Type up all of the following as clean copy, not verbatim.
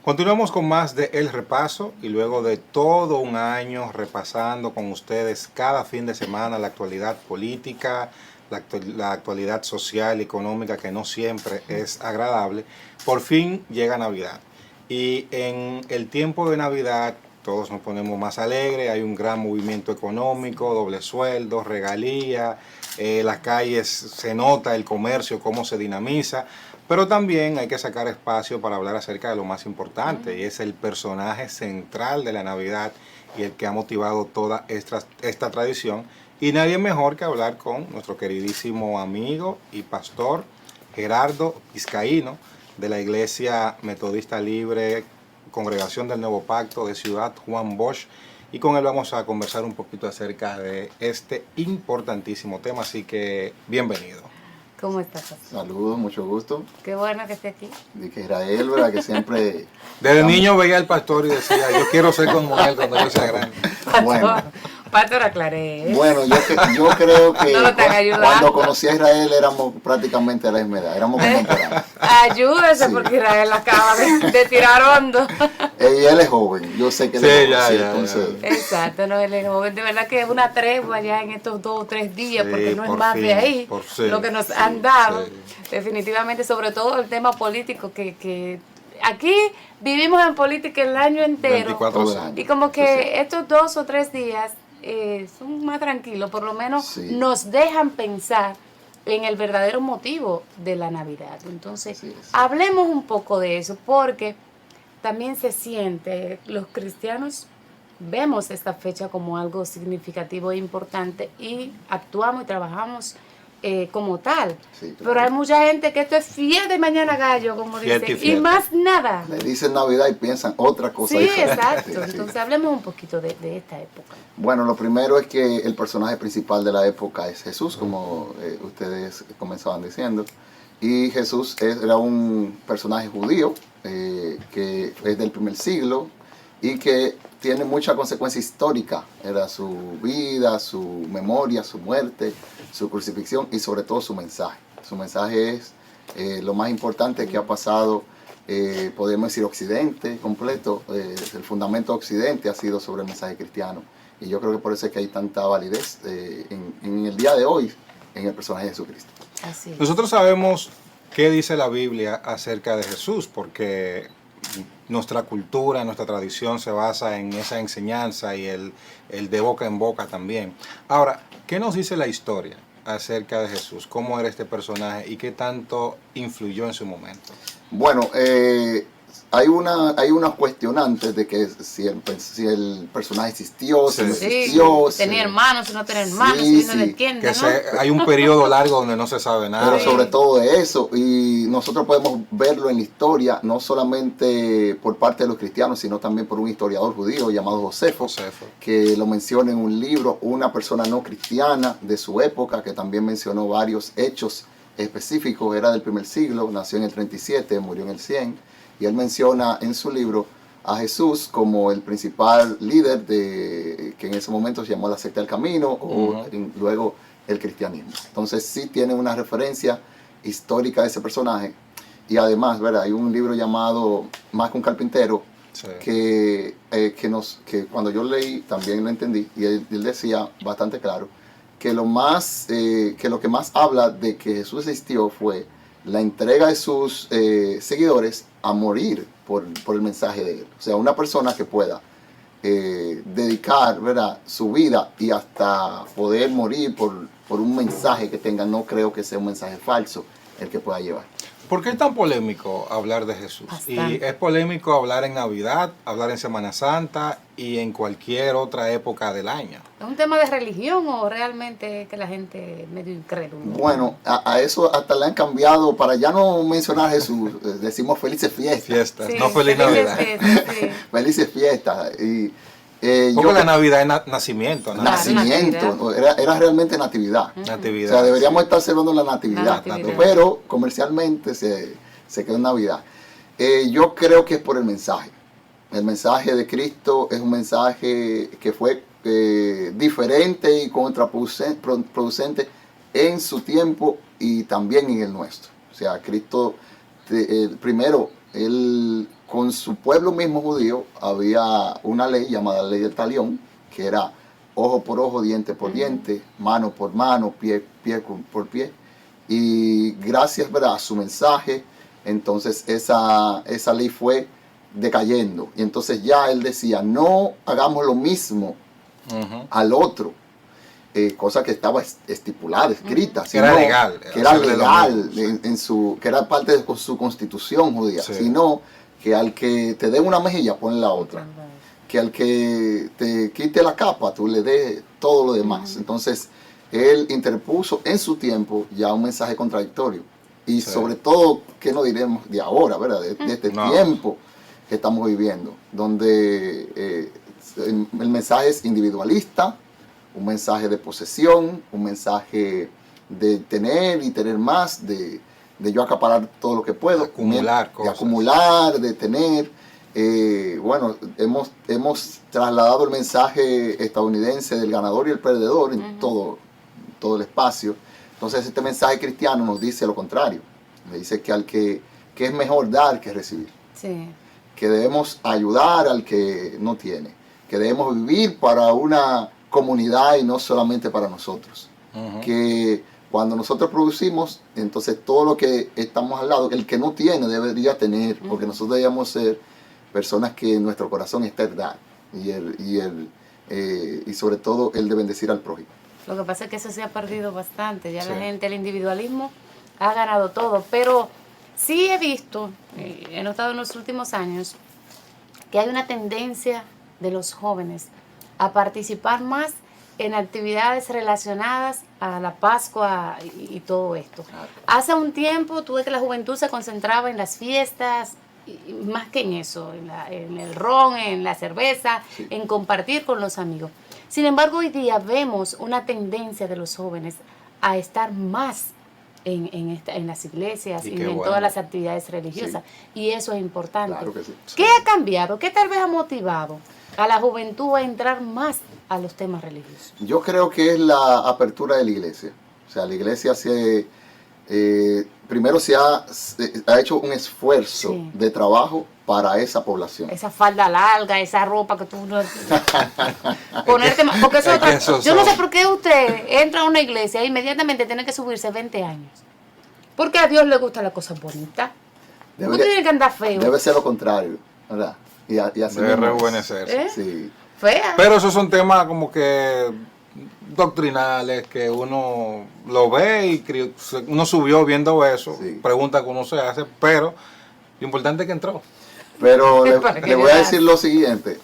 Continuamos con más de El Repaso y luego de todo un año repasando con ustedes cada fin de semana la actualidad política, la actualidad social y económica que no siempre es agradable, por fin llega Navidad. Y en el tiempo de Navidad todos nos ponemos más alegres, hay un gran movimiento económico, doble sueldo, regalía, las calles se nota el comercio, cómo se dinamiza. Pero también hay que sacar espacio para hablar acerca de lo más importante, y es el personaje central de la Navidad y el que ha motivado toda esta tradición. Y nadie mejor que hablar con nuestro queridísimo amigo y pastor Gerardo Vizcaíno, de la Iglesia Metodista Libre, Congregación del Nuevo Pacto de Ciudad Juan Bosch. Y con él vamos a conversar un poquito acerca de este importantísimo tema, así que bienvenido. ¿Cómo estás? Saludos, mucho gusto. Qué bueno que esté aquí. De que Israel, ¿verdad? Que siempre... Desde niño veía al pastor y decía, yo quiero ser como él cuando yo sea grande. Bueno, Pastor, aclaré. bueno yo creo que No lo están ayudando. cuando conocí a Israel éramos prácticamente de la misma edad, éramos contemporáneos. Ayúdese Sí. porque Israel acaba de tirar hondo. Y él es joven, yo sé que él Sí, es joven, ya, sí, ya, entonces... Exacto, no, él es joven. De verdad que es una tregua ya en estos 2 o 3 días, Sí, porque no es por más fin, de ahí por fin. lo que nos han dado. Sí. Definitivamente, sobre todo el tema político, que aquí vivimos en política el año entero. 24/7. Y como Sí, que estos 2 o 3 días son más tranquilos, por lo menos Sí. nos dejan pensar en el verdadero motivo de la Navidad. Entonces, Así es. hablemos un poco de eso, porque también se siente, los cristianos vemos esta fecha como algo significativo e importante y actuamos y trabajamos como tal. Sí, claro. Pero hay mucha gente que esto es fiel de mañana gallo, como Fiel dicen, y fiel. y más nada. Le dicen Navidad y piensan otra cosa Sí, diferente. exacto. Sí, sí. Entonces hablemos un poquito de esta época. Bueno, lo primero es que el personaje principal de la época es Jesús, como ustedes comenzaban diciendo. Y Jesús era un personaje judío que es del primer siglo y que tiene mucha consecuencia histórica. Era su vida, su memoria, su muerte, su crucifixión y sobre todo su mensaje. Su mensaje es lo más importante que ha pasado, podemos decir Occidente completo. El fundamento de Occidente ha sido sobre el mensaje cristiano. Y yo creo que por eso es que hay tanta validez en el día de hoy en el personaje de Jesucristo. Así es. Nosotros sabemos qué dice la Biblia acerca de Jesús, porque nuestra cultura, nuestra tradición se basa en esa enseñanza y el de boca en boca también. Ahora, ¿qué nos dice la historia acerca de Jesús? ¿Cómo era este personaje y qué tanto influyó en su momento? Bueno, hay unas cuestionantes de que si el personaje existió, si no Sí. existió. Si tenía si- hermanos, si no tenía hermanos, Sí, si no le sí. entiende, Que ¿no? hay un periodo largo donde no se sabe nada. Pero sobre todo de eso, y nosotros podemos verlo en la historia, no solamente por parte de los cristianos, sino también por un historiador judío llamado Josefo, Josefo. que lo menciona en un libro, una persona no cristiana de su época, que también mencionó varios hechos específicos. Era del primer siglo, nació en el 37, murió en el 100, y él menciona en su libro a Jesús como el principal líder de que en ese momento se llamó la secta del camino o luego el cristianismo. Entonces sí tiene una referencia histórica de ese personaje. Y además, ¿verdad? Hay un libro llamado Más que un carpintero, Sí. que cuando yo leí también lo entendí, y él decía bastante claro que lo que más habla de que Jesús existió fue la entrega de sus seguidores a morir por el mensaje de él. O sea, una persona que pueda dedicar, ¿verdad?, su vida y hasta poder morir por un mensaje que tenga, no creo que sea un mensaje falso el que pueda llevar. ¿Por qué es tan polémico hablar de Jesús? Bastante. Y es polémico hablar en Navidad, hablar en Semana Santa y en cualquier otra época del año. ¿Es un tema de religión o realmente que la gente es medio incrédula? Bueno, a eso hasta le han cambiado, para ya no mencionar a Jesús, decimos felices fiestas. Fiestas, Sí, no feliz felices Navidad. fiestas, sí. Felices fiestas. Y, Porque la Navidad es nacimiento, Claro, nacimiento, era realmente natividad. O Natividad. sea, deberíamos estar celebrando la natividad, La natividad. pero comercialmente se quedó en Navidad. Yo creo que es por el mensaje. El mensaje de Cristo es un mensaje que fue diferente y contraproducente en su tiempo y también en el nuestro. O sea, Cristo, primero, Él con su pueblo mismo judío había una ley llamada ley del talión, que era ojo por ojo, diente por diente, mano por mano, pie por pie. Y gracias, ¿verdad?, a su mensaje, entonces esa ley fue decayendo. Y entonces ya él decía, no hagamos lo mismo al otro. Cosa que estaba estipulada, escrita, que era legal, que era legal que era parte de su constitución judía, sí. Sino que al que te dé una mejilla, ponle la otra, que al que te quite la capa, tú le des todo lo demás. Entonces, él interpuso en su tiempo ya un mensaje contradictorio, y sobre todo, ¿qué no diremos de ahora, verdad? De este tiempo que estamos viviendo, donde el mensaje es individualista, un mensaje de posesión, un mensaje de tener y tener más, de yo acaparar todo lo que puedo, acumular cosas. De acumular, de tener. Bueno, hemos trasladado el mensaje estadounidense del ganador y el perdedor en todo el espacio. Entonces este mensaje cristiano nos dice lo contrario. Me dice que es mejor dar que recibir. Sí. Que debemos ayudar al que no tiene. Que debemos vivir para una comunidad y no solamente para nosotros. Que cuando nosotros producimos, entonces todo lo que estamos al lado, el que no tiene debería tener, porque nosotros deberíamos ser personas que en nuestro corazón está el dar y sobre todo el de bendecir al prójimo. Lo que pasa es que eso se ha perdido bastante, ya la gente, el individualismo ha ganado todo, pero sí he visto, he notado en los últimos años, que hay una tendencia de los jóvenes a participar más en actividades relacionadas a la Pascua y todo esto. Hace un tiempo tuve que la juventud se concentraba en las fiestas, y más que en eso, en el ron, en la cerveza, en compartir con los amigos. Sin embargo, hoy día vemos una tendencia de los jóvenes a estar más en las iglesias y en todas las actividades religiosas. Y eso es importante. Claro que sí. ¿Qué ha cambiado? ¿Qué tal vez ha motivado a la juventud a entrar más a los temas religiosos? Yo creo que es la apertura de la iglesia. O sea, la iglesia primero se ha hecho un esfuerzo de trabajo para esa población. Esa falda larga, esa ropa que tú no... ponerte más, porque eso yo no sé por qué usted entra a una iglesia e inmediatamente tiene que subirse 20 años. Porque a Dios le gusta la cosa bonita. Usted tiene que andar feo. Debe ser lo contrario, ¿verdad? Y así debe rejuvenecerse. Sí. Fea. Pero esos son temas como que doctrinales, que uno lo ve y uno subió viendo eso, pregunta que uno se hace, pero lo importante es que entró. Pero le voy a decir lo siguiente,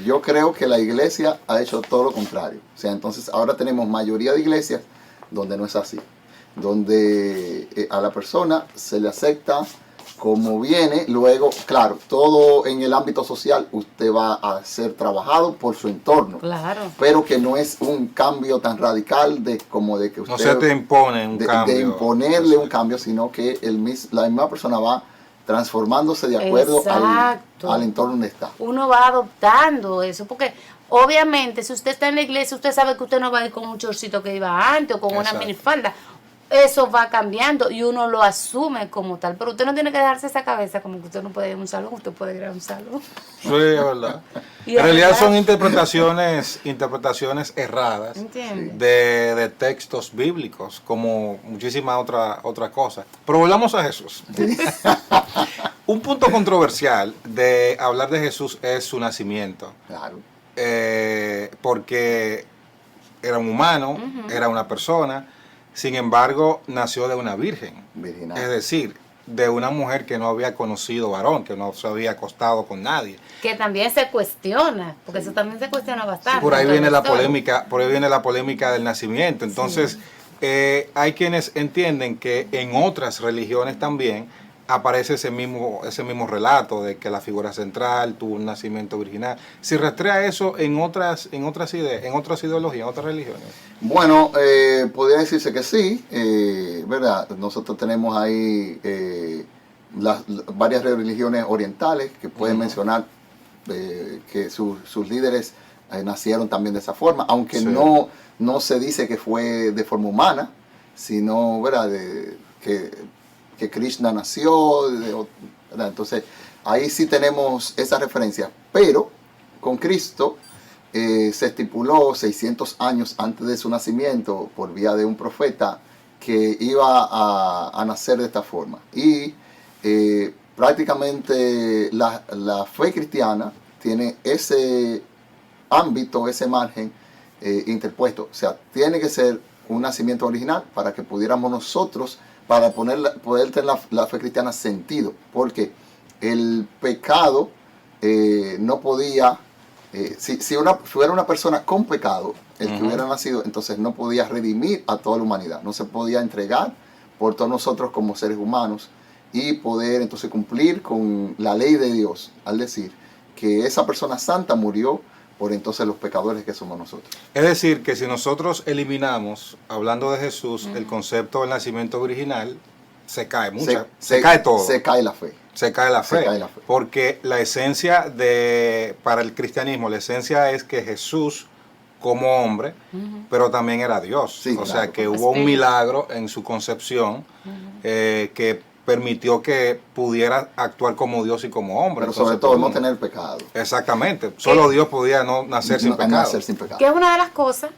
yo creo que la iglesia ha hecho todo lo contrario. O sea, entonces ahora tenemos mayoría de iglesias donde no es así, donde a la persona se le acepta como viene, luego, claro, todo en el ámbito social usted va a ser trabajado por su entorno. Claro. Pero que no es un cambio tan radical como de que usted... No se te impone un cambio. De imponerle un cambio, sino que la misma persona va transformándose de acuerdo al entorno donde está. Uno va adoptando eso, porque obviamente si usted está en la iglesia, usted sabe que usted no va a ir con un chorcito que iba antes o con una minifalda. Eso va cambiando y uno lo asume como tal, pero usted no tiene que dejarse esa cabeza como que usted no puede ir a un salón, usted puede ir a un salón. Sí, es verdad. En realidad son interpretaciones erradas de textos bíblicos, como muchísimas otras cosas. Pero volvamos a Jesús. Un punto controversial de hablar de Jesús es su nacimiento. Claro. Porque era un humano, era una persona. Sin embargo, nació de una virgen. Virginal. Es decir, de una mujer que no había conocido varón, que no se había acostado con nadie. Que también se cuestiona, porque eso también se cuestiona bastante. Por ahí viene la polémica del nacimiento. Entonces, hay quienes entienden que en otras religiones también aparece ese mismo relato de que la figura central tuvo un nacimiento virginal. ¿Se rastrea eso en otras ideas, en otras ideologías, en otras religiones? Bueno, podría decirse que sí, ¿verdad? Nosotros tenemos ahí varias religiones orientales que pueden mencionar que sus líderes nacieron también de esa forma, aunque no se dice que fue de forma humana, sino, ¿verdad? Que Krishna nació, ¿verdad? Entonces ahí sí tenemos esa referencia, pero con Cristo se estipuló 600 años antes de su nacimiento por vía de un profeta que iba a nacer de esta forma. Y prácticamente la fe cristiana tiene ese ámbito, ese margen interpuesto. O sea, tiene que ser un nacimiento original para que pudiéramos nosotros, para poder tener la fe cristiana sentido, porque el pecado no podía, si fuera una persona con pecado, el que hubiera nacido, entonces no podía redimir a toda la humanidad, no se podía entregar por todos nosotros como seres humanos y poder entonces cumplir con la ley de Dios, al decir que esa persona santa murió por entonces los pecadores que somos nosotros. Es decir, que si nosotros eliminamos, hablando de Jesús, el concepto del nacimiento original, se cae se cae todo. Se cae la fe. Se cae la fe. Se cae la fe. Porque la esencia para el cristianismo, la esencia es que Jesús, como hombre, pero también era Dios. Sí, o claro. sea, que hubo un milagro en su concepción que permitió que pudiera actuar como Dios y como hombre. Pero Entonces, sobre todo no tener pecado. Exactamente. Solo Dios podía no nacer sin pecado. Nacer sin pecado. Que es una de las cosas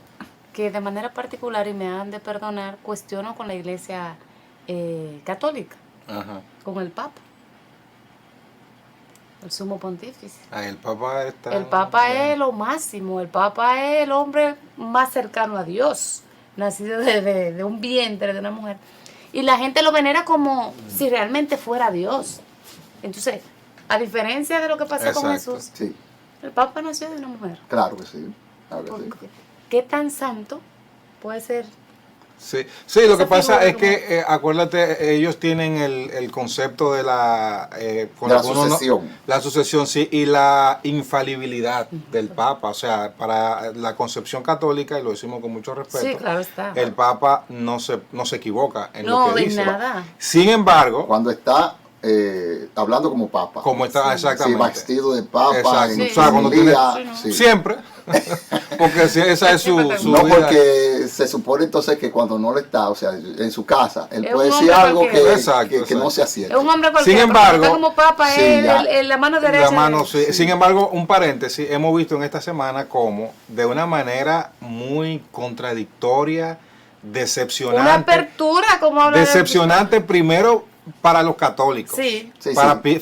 que de manera particular, y me han de perdonar, cuestiono con la iglesia católica, Ajá. con el Papa, el sumo pontífice. El Papa está... El Papa es lo máximo, el Papa es el hombre más cercano a Dios, nacido de un vientre de una mujer. Y la gente lo venera como si realmente fuera Dios. Entonces, a diferencia de lo que pasó con Jesús, Sí, el Papa nació de una mujer. claro que sí. Claro que sí. Porque, ¿qué tan santo puede ser? Sí, sí, lo que Esa pasa figura es que, acuérdate, ellos tienen el concepto de la... con De la lo que uno no- sucesión. la sucesión, sí, y la infalibilidad del Papa. O sea, para la concepción católica, y lo decimos con mucho respeto, Sí, claro está. el Papa no se equivoca en No, lo que de dice. nada. Sin embargo, Cuando está hablando como papa. como está Sí, exactamente... vestido de papa, Exacto. en O sea, cuando día, tiene- sí. Siempre. Porque esa es su No, vida. porque se supone entonces que cuando no lo está, o sea, en su casa, él Es puede un decir hombre algo cualquiera. Exacto, que no exacto. sea cierto. Es un hombre cualquiera. Sin pero cuando embargo, está como Papa sí, es ya. la mano derecha. La mano, sí. Sí. Sin embargo, un paréntesis, hemos visto en esta semana cómo, de una manera muy contradictoria, Una decepcionante, apertura, como habla decepcionante primero para los católicos, Sí. Sí,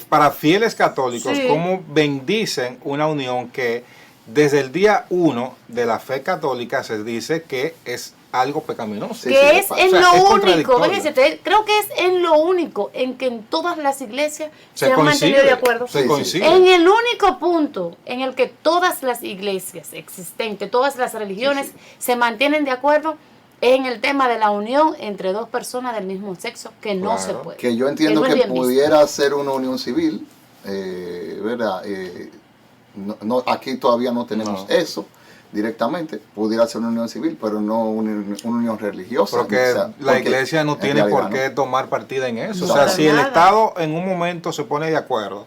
para fieles católicos, Sí. cómo bendicen una unión que desde el día 1 de la fe católica se dice que es algo pecaminoso. Sí, Que es o en sea, lo es único, contradictorio. fíjense, creo que es en lo único en que en todas las iglesias se han mantenido coincide, de acuerdo. se Sí, sí. coincide. En el único punto en el que todas las iglesias existentes, todas las religiones Sí, sí. se mantienen de acuerdo es en el tema de la unión entre dos personas del mismo sexo, que no Claro. se puede. Que yo entiendo no es que bien visto. pudiera ser una unión civil, ¿verdad? Aquí todavía no tenemos No. eso directamente. Pudiera ser una unión civil, pero no una unión religiosa. Porque o sea, la porque iglesia no en tiene por realidad, qué ¿no? tomar partida en eso. No, O sea, para si el nada. Estado en un momento se pone de acuerdo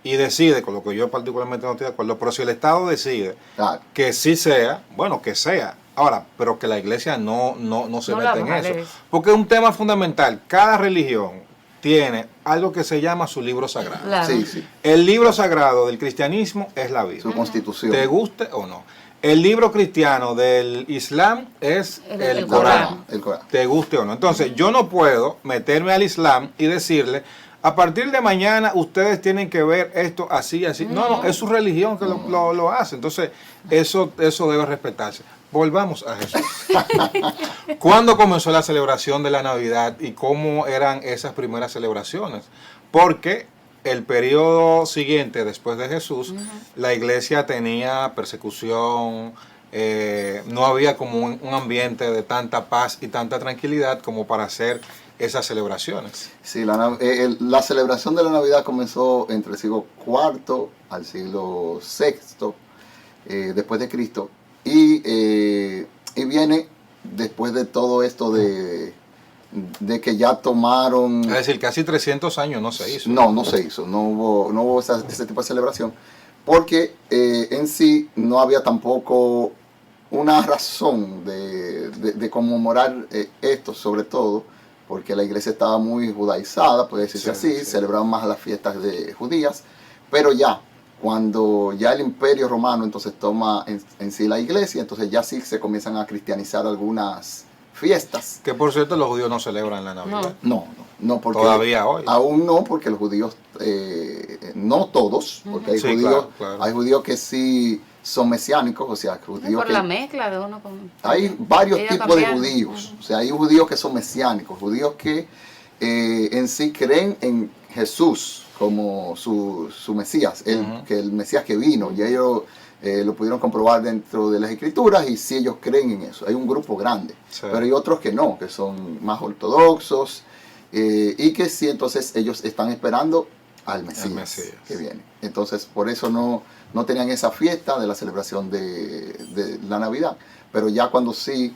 y decide, con lo que yo particularmente no estoy de acuerdo, pero si el Estado decide Claro. que sí sea, bueno, que sea. Ahora, pero que la iglesia no se No la meta en vale. eso. Porque es un tema fundamental. Cada religión tiene algo que se llama su libro sagrado. Claro. Sí, sí. El libro sagrado del cristianismo es la Su Biblia. constitución. Te guste o no. El libro cristiano del Islam es el Corán. El Corán. Te guste o no. Entonces, yo no puedo meterme al Islam y decirle, a partir de mañana ustedes tienen que ver esto así, así. No, es su religión que lo hace. Entonces, eso debe respetarse. Volvamos a Jesús. ¿Cuándo comenzó la celebración de la Navidad y cómo eran esas primeras celebraciones? Porque el periodo siguiente, después de Jesús, la iglesia tenía persecución, no había como un ambiente de tanta paz y tanta tranquilidad como para hacer esas celebraciones. Sí, la celebración de la Navidad comenzó entre el siglo IV al siglo VI después de Cristo y viene después de todo esto de que ya tomaron... Es decir, casi 300 años no se hizo. No se hizo, no hubo ese tipo de celebración, porque en sí no había tampoco una razón de conmemorar esto, sobre todo porque la iglesia estaba muy judaizada, puede decirse Sí, así, sí. celebraban más las fiestas de judías, pero ya, cuando ya el imperio romano entonces toma en sí la iglesia, entonces ya sí se comienzan a cristianizar algunas fiestas. Que por cierto los judíos no celebran la Navidad. No, porque Todavía hoy. aún no, porque los judíos, no todos, porque hay Sí, judíos, claro. hay judíos que sí son mesiánicos, o sea, judíos Por que la mezcla de uno con... hay varios Ella tipos de cambiando. judíos. O sea, hay judíos que son mesiánicos, judíos que en sí creen en Jesús como su Mesías, que el Mesías que vino, y ellos lo pudieron comprobar dentro de las escrituras, y sí ellos creen en eso. Hay un grupo grande, Sí. pero hay otros que no, que son más ortodoxos, y que sí, entonces ellos están esperando al Mesías, que viene. Entonces, por eso no tenían esa fiesta de la celebración de la Navidad. Pero ya cuando sí,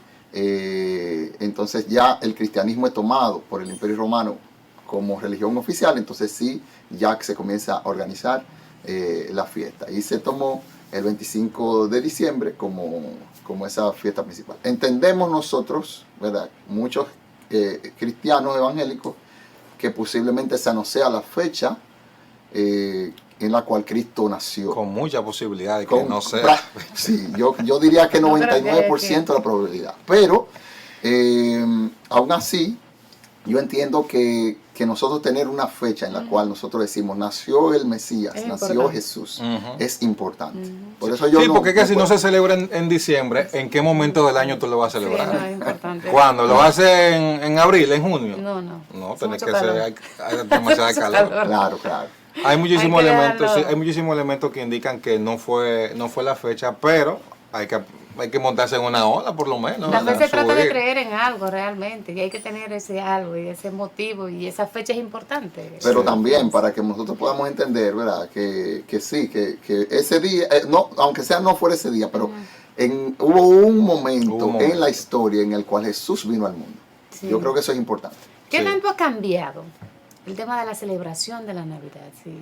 entonces ya el cristianismo es tomado por el Imperio Romano como religión oficial, entonces sí, ya que se comienza a organizar la fiesta. Y se tomó el 25 de diciembre como esa fiesta principal. Entendemos nosotros, ¿verdad? Muchos cristianos evangélicos, que posiblemente esa no sea la fecha en la cual Cristo nació. Con mucha posibilidad de que no sea. Sí, yo diría que No, pero 99% de la probabilidad. Pero aún así, yo entiendo que nosotros tener una fecha en la cual nosotros decimos nació el Mesías, Es nació importante. Jesús, Ujú. es importante. Por eso yo Sí, porque es que si no puedo- se celebra en diciembre, ¿en qué momento del año tú lo vas a Sí, celebrar? no, es importante. ¿Cuándo? ¿Lo haces en abril, en junio? No. No, Hace tiene mucho que calor. ser, hay demasiada Mucho calor. calor. Claro. Hay muchísimos Hay que elementos, dejarlo. sí, hay muchísimos elementos que indican que no fue la fecha, pero hay que montarse en una ola por lo menos. Tal vez ¿verdad? se trata de Subir. creer en algo realmente, y hay que tener ese algo y ese motivo, y esa fecha es importante. Pero Sí. también para que nosotros podamos entender, ¿verdad? Que sí, que ese día, no, aunque sea no fuera ese día, pero hubo un momento en la historia en el cual Jesús vino al mundo. Sí. Yo creo que eso es importante. ¿Qué Sí. tanto ha cambiado el tema de la celebración de la Navidad? Sí.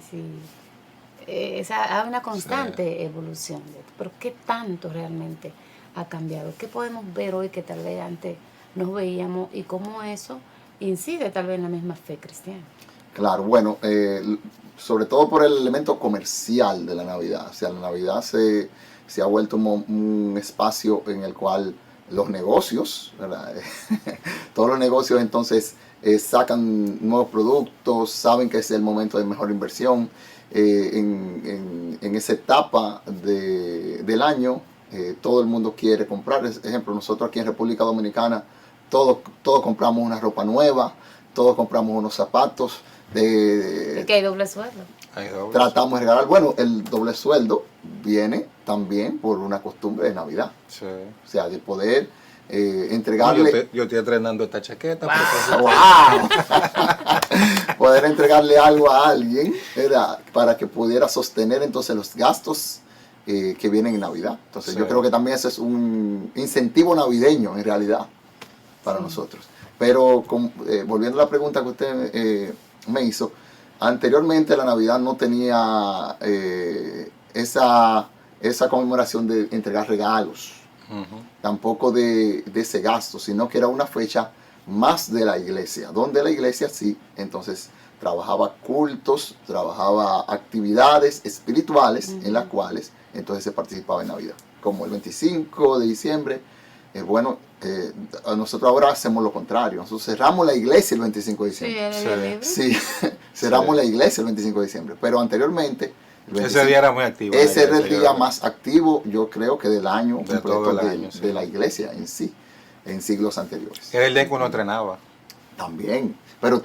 Hay una constante evolución, pero ¿qué tanto realmente ha cambiado? ¿Qué podemos ver hoy que tal vez antes no veíamos, y cómo eso incide tal vez en la misma fe cristiana? Claro, bueno, sobre todo por el elemento comercial de la Navidad. O sea, la Navidad se ha vuelto un espacio en el cual los negocios, ¿verdad? Todos los negocios entonces sacan nuevos productos, saben que es el momento de mejor inversión. En esa etapa del año, todo el mundo quiere comprar. Por ejemplo, nosotros aquí en República Dominicana, todos compramos una ropa nueva, todos compramos unos zapatos. Es que hay doble sueldo. Hay doble. Tratamos de regalar. Bueno, el doble sueldo viene también por una costumbre de Navidad. Sí. O sea, de poder entregarle... Yo estoy estrenando esta chaqueta. ¡Wow! Poder entregarle algo a alguien, ¿verdad? Para que pudiera sostener entonces los gastos que vienen en Navidad. Entonces Sí. yo creo que también ese es un incentivo navideño en realidad para nosotros. Pero volviendo a la pregunta que usted me hizo, anteriormente la Navidad no tenía esa conmemoración de entregar regalos, tampoco de ese gasto, sino que era una fecha más de la iglesia, donde la iglesia sí, entonces trabajaba cultos, trabajaba actividades espirituales en las cuales entonces se participaba en Navidad, como el 25 de diciembre. Nosotros ahora hacemos lo contrario, nosotros cerramos la iglesia el 25 de Sí, diciembre. el día libre. Sí, cerramos la iglesia el 25 de diciembre, pero anteriormente el 25 Ese día era muy activo. ese era el Iglesia, día yo- más activo, yo creo que del año De completo todo el de, año, sí. de la iglesia en sí, en siglos anteriores. Era el día que uno entrenaba. También, pero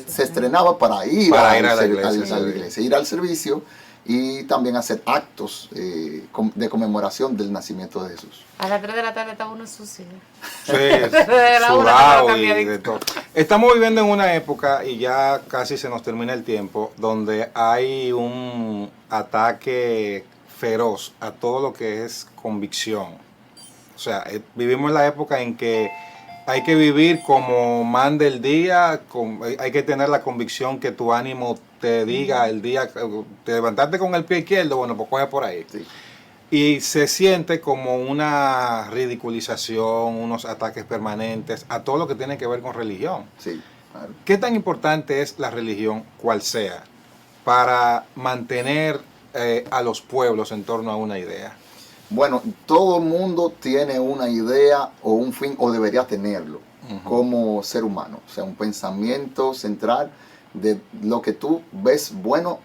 se estrenaba para ir, Para al ir a la ser- iglesia, al- a la sí. iglesia, ir al servicio y también hacer actos de conmemoración del nacimiento de Jesús. A las 3 de la tarde estaba uno sucio. Sí, La una sudado no y cambiadito. de todo. Estamos viviendo en una época, y ya casi se nos termina el tiempo, donde hay un ataque feroz a todo lo que es convicción. O sea, vivimos en la época en que hay que vivir como manda el día, hay que tener la convicción que tu ánimo te diga el día, te levantaste con el pie izquierdo, bueno, pues coge por ahí. Sí. Y se siente como una ridiculización, unos ataques permanentes a todo lo que tiene que ver con religión. Sí, claro. ¿Qué tan importante es la religión, cual sea, para mantener a los pueblos en torno a una idea? Bueno, todo el mundo tiene una idea o un fin, o debería tenerlo, como ser humano. O sea, un pensamiento central de lo que tú ves bueno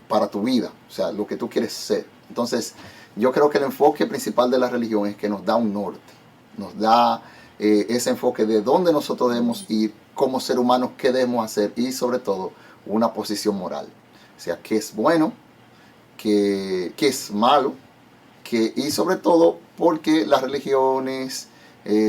para tu vida, o sea, lo que tú quieres ser. Entonces, yo creo que el enfoque principal de la religión es que nos da un norte, nos da ese enfoque de dónde nosotros debemos ir como ser humanos, qué debemos hacer y sobre todo una posición moral. O sea, qué es bueno, qué es malo, y sobre todo porque las religiones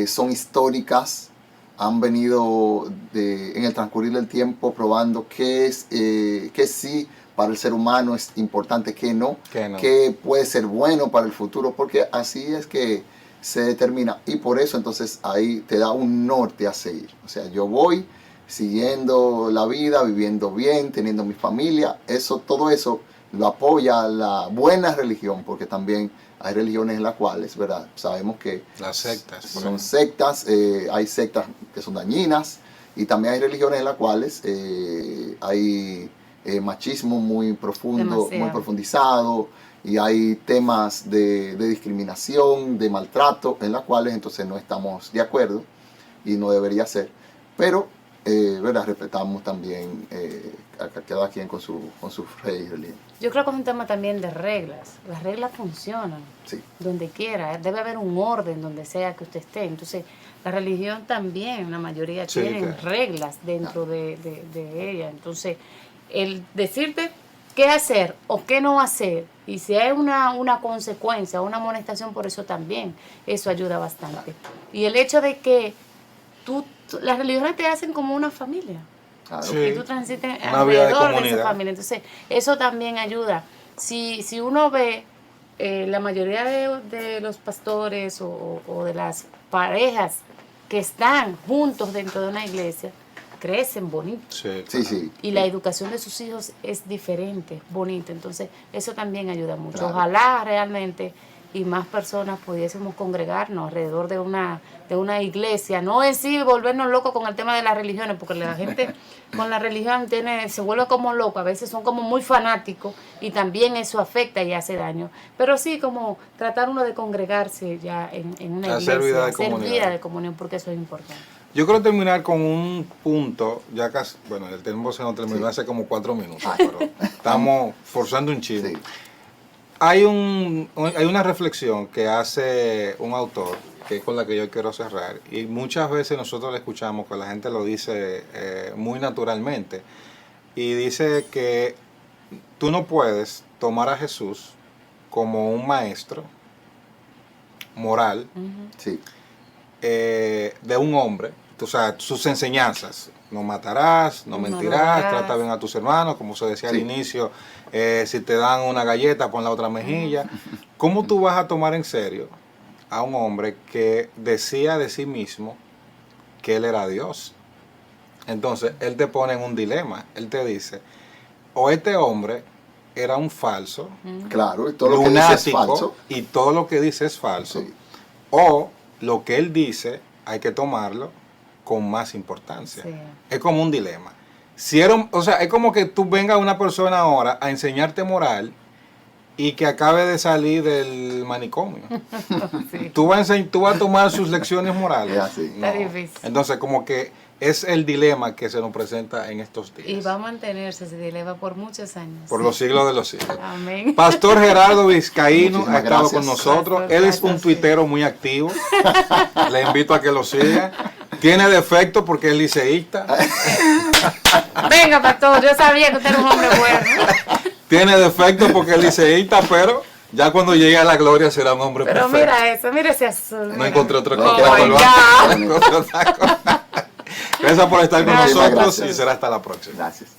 son históricas, han venido en el transcurrir del tiempo probando qué sí para el ser humano es importante, qué no, qué puede ser bueno para el futuro, porque así es que se determina. Y por eso entonces ahí te da un norte a seguir. O sea, yo voy siguiendo la vida, viviendo bien, teniendo mi familia, todo eso lo apoya la buena religión, porque también hay religiones en las cuales, ¿verdad? Sabemos que las sectas, son sectas, hay sectas que son dañinas, y también hay religiones en las cuales hay machismo muy profundo, muy profundizado, y hay temas de discriminación, de maltrato, en las cuales entonces no estamos de acuerdo y no debería ser. Pero, ¿verdad? Respetamos también a cada quien con su fe y religión. Yo creo que es un tema también de reglas. Las reglas funcionan donde quiera. Debe haber un orden donde sea que usted esté. Entonces, la religión también, la mayoría tienen reglas dentro de ella. Entonces, el decirte qué hacer o qué no hacer, y si hay una consecuencia, una amonestación por eso también, eso ayuda bastante. Y el hecho de que las religiones te hacen como una familia. Claro. Sí. Y tú transites Una vida de alrededor de esa comunidad. familia. Entonces, eso también ayuda. Si uno ve la mayoría de los pastores o de las parejas que están juntos dentro de una iglesia, crecen bonito. Sí, Sí, sí. Y la educación de sus hijos es diferente, bonita. Entonces, eso también ayuda mucho. Claro. Ojalá realmente y más personas pudiésemos congregarnos alrededor de una iglesia, no en sí volvernos locos con el tema de las religiones, porque la gente con la religión se vuelve como loco, a veces son como muy fanáticos y también eso afecta y hace daño, pero sí como tratar uno de congregarse ya en una hacer iglesia, vida de vida de comunión, porque eso es importante. Yo quiero terminar con un punto, ya casi, bueno, el tiempo se nos terminó hace como 4 minutos, pero estamos forzando un chisme. Sí. Hay una reflexión que hace un autor, que es con la que yo quiero cerrar, y muchas veces nosotros le escuchamos que la gente lo dice muy naturalmente, y dice que tú no puedes tomar a Jesús como un maestro moral Sí. de un hombre, o sea, sus enseñanzas, no matarás, no mentirás, trata bien a tus hermanos, como se decía al inicio, si te dan una galleta, pon la otra mejilla. ¿Cómo tú vas a tomar en serio a un hombre que decía de sí mismo que él era Dios? Entonces, él te pone en un dilema, él te dice, o este hombre era un falso, Claro, y todo lo que dice es lunático, falso. y todo lo que dice es falso, Sí. o lo que él dice hay que tomarlo con más importancia. Sí. Es como un dilema. O sea, es como que tú vengas una persona ahora a enseñarte moral y que acabe de salir del manicomio. Sí. Tú vas a tomar sus lecciones morales. Es así. Está difícil. Entonces, como que es el dilema que se nos presenta en estos días. Y va a mantenerse ese dilema por muchos años. Por los siglos de los siglos. Amén. Pastor Gerardo Vizcaíno ha Muchísimas estado gracias. con nosotros. Pastor, Él es un gracias, tuitero muy activo. Le invito a que lo siga. Tiene defecto porque es liceísta. Venga, pastor, yo sabía que usted era un hombre bueno. Tiene defecto porque es liceísta, pero ya cuando llegue a la gloria será un hombre Pero perfecto. mira eso, mira ese azul. No mira. encontré otra No, cosa. my No God. encontré otra cosa. Gracias por estar con Muchísimas nosotros gracias. y será hasta la próxima. Gracias.